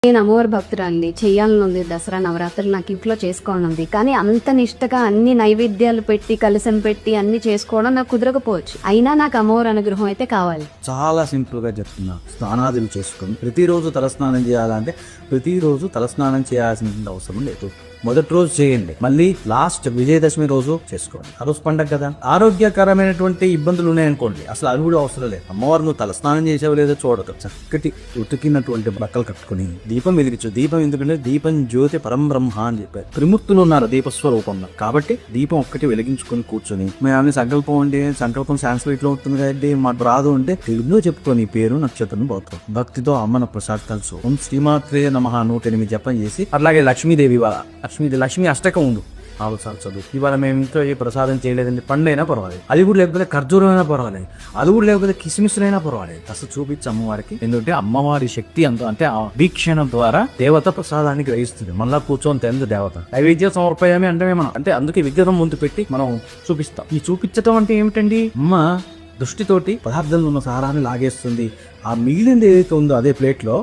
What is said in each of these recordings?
నేను అమ్మవారి భక్తురాలిని, చెయ్యాలనుంది దసరా నవరాత్రులు నాకు ఇంట్లో చేసుకోవాలనుంది. కానీ అంత నిష్టగా అన్ని నైవేద్యాలు పెట్టి కలసం పెట్టి అన్ని చేసుకోవడం నాకు కుదరకపోవచ్చు. అయినా నాకు అమ్మవారి అనుగ్రహం అయితే కావాలి. చాలా సింపుల్ గా చెప్తున్నా. స్నానాదులు చేసుకుని ప్రతిరోజు తలస్నానం చేయాలంటే ప్రతిరోజు తలస్నానం చేయాల్సిన అవసరం లేదు. మొదటి రోజు చేయండి, మళ్ళీ లాస్ట్ విజయదశమి రోజు చేసుకోండి. ఆ రోజు పండగ కదా. ఆరోగ్యకరమైనటువంటి ఇబ్బందులు ఉన్నాయనుకోండి, అసలు అది కూడా అవసరం లేదు. అమ్మవారు నువ్వు తలస్నానం చేసావు లేదో చూడదు. చక్కటి ఉతికినటువంటి బట్టలు కట్టుకుని దీపం వెలిగించు. దీపం ఎందుకంటే దీపం జ్యోతి పరం బ్రహ్మ అని చెప్పారు. త్రిమూర్తులు ఉన్నారు దీపస్వరూపంలో. కాబట్టి దీపం ఒక్కటి వెలిగించుకొని కూర్చొని మేము సంకల్పం అంటే సంకల్పం సాంస్క్రిట్ లో ఉంటుంది కదండి, మాకు రాదు అంటే తెలుగులో చెప్పుకొని పేరు నక్షత్రం పోతాం. భక్తితో అమ్మన ప్రసాద్ కలుసు. ఓం శ్రీమాత్రే నమః 108 జపం చేసి, అలాగే లక్ష్మీదేవి లక్ష్మీ అష్టకం ఉంది 4 సార్లు చదువు. ఇవాళ మేము ఇంట్లో ఏ ప్రసాదం చేయలేదండి, పండైనా పర్వాలేదు, అది కూడా లేకపోతే ఖర్జూరం అయినా పర్వాలేదు, అది కూడా లేకపోతే కిస్మిస్లైనా పర్వాలేదు, అసలు చూపించి అమ్మవారికి. ఎందుకంటే అమ్మవారి శక్తి అంత, అంటే ఆ వీక్షణం ద్వారా దేవత ప్రసాదాన్ని గ్రహిస్తుంది. మళ్ళా కూర్చొని తెలుసు దేవత నైవేద్య సమర్పయామి అంటే మనం, అంటే అందుకే విగ్రహం ముందు పెట్టి మనం చూపిస్తాం. ఈ చూపించటం అంటే ఏమిటండి, అమ్మ దృష్టితోటి పదార్థంలో ఉన్న సారాన్ని లాగేస్తుంది. ఆ మిగిలింది ఏదైతే ఉందో అదే ప్లేట్లో,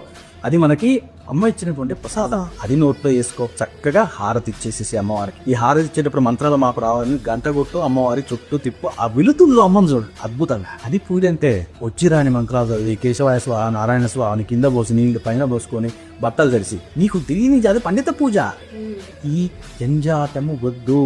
అది మనకి అమ్మ ఇచ్చినటువంటి ప్రసాదం. అది నోట్లో వేసుకో, చక్కగా హారతి ఇచ్చేసేసి అమ్మవారికి. ఈ హారతి ఇచ్చేటప్పుడు మంత్రాలు మాకు రావాలని గంట కొట్టు, అమ్మవారి చుట్టూ తిప్పు. ఆ వెలుతుల్లో అమ్మని చూడు, అద్భుతంగా. అది పూజ అంటే వచ్చిరాని మంత్రాలు చదివి కేశవాయ స్వాహ నారాయణ స్వాహని కింద పోసి నీళ్ళు పైన పోసుకొని బట్టలు తెరిచి నీకు తెలియని అది పండిత పూజ. ఈ జంజాటము వద్దు.